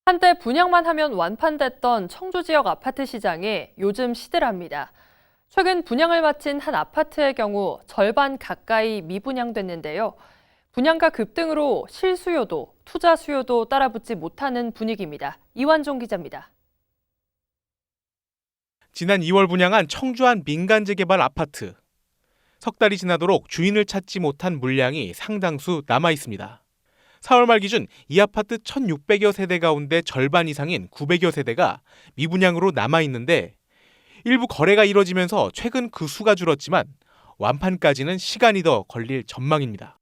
한때 분양만 하면 완판됐던 청주 지역 아파트 시장이 요즘 시들합니다. 최근 분양을 마친 한 아파트의 경우 절반 가까이 미분양됐는데요. 분양가 급등으로 실수요도, 투자 수요도 따라붙지 못하는 분위기입니다. 이완종 기자입니다. 지난 2월 분양한 청주 한 민간재 개발 아파트. 석 달이 지나도록 주인을 찾지 못한 물량이 상당수 남아 있습니다. 4월 말 기준 이 아파트 1,600여 세대 가운데 절반 이상인 900여 세대가 미분양으로 남아 있는데 일부 거래가 이뤄지면서 최근 그 수가 줄었지만 완판까지는 시간이 더 걸릴 전망입니다.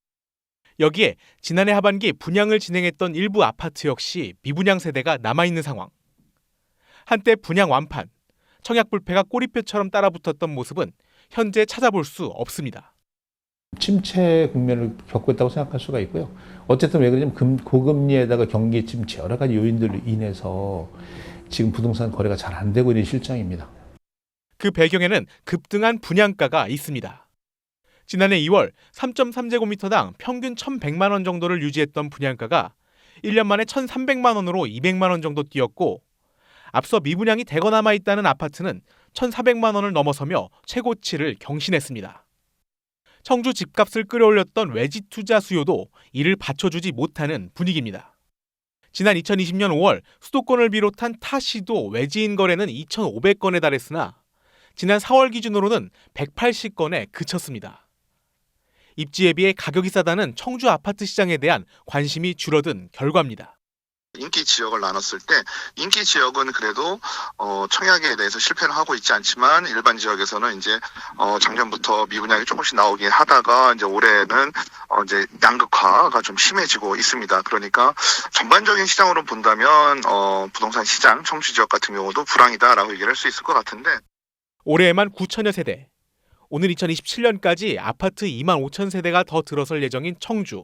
여기에 지난해 하반기 분양을 진행했던 일부 아파트 역시 미분양 세대가 남아 있는 상황. 한때 분양 완판, 청약불패가 꼬리표처럼 따라붙었던 모습은 현재 찾아볼 수 없습니다. 침체 국면을 겪고 있다고 생각할 수가 있고요. 어쨌든 왜 그러냐면 고금리에다가 경기 침체 여러 가지 요인들로 인해서 지금 부동산 거래가 잘 안 되고 있는 실정입니다. 그 배경에는 급등한 분양가가 있습니다. 지난해 2월 3.3제곱미터당 평균 1,100만 원 정도를 유지했던 분양가가 1년 만에 1,300만 원으로 200만 원 정도 뛰었고 앞서 미분양이 대거 남아있다는 아파트는 1,400만 원을 넘어서며 최고치를 경신했습니다. 청주 집값을 끌어올렸던 외지 투자 수요도 이를 받쳐주지 못하는 분위기입니다. 지난 2020년 5월 수도권을 비롯한 타 시도 외지인 거래는 2,500건에 달했으나 지난 4월 기준으로는 180건에 그쳤습니다. 입지에 비해 가격이 싸다는 청주 아파트 시장에 대한 관심이 줄어든 결과입니다. 인기 지역을 나눴을 때 인기 지역은 그래도 청약에 대해서 실패를 하고 있지 않지만 일반 지역에서는 이제 작년부터 미분양이 조금씩 나오긴 하다가 이제 올해는 이제 양극화가 좀 심해지고 있습니다. 그러니까 전반적인 시장으로 본다면 부동산 시장 청주 지역 같은 경우도 불황이다라고 얘기를 할 수 있을 것 같은데 올해에만 9천여 세대, 오늘 2027년까지 아파트 2만 5천 세대가 더 들어설 예정인 청주.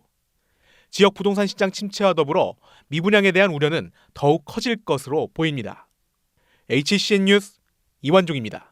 지역 부동산 시장 침체와 더불어 미분양에 대한 우려는 더욱 커질 것으로 보입니다. HCN 뉴스 이완종입니다.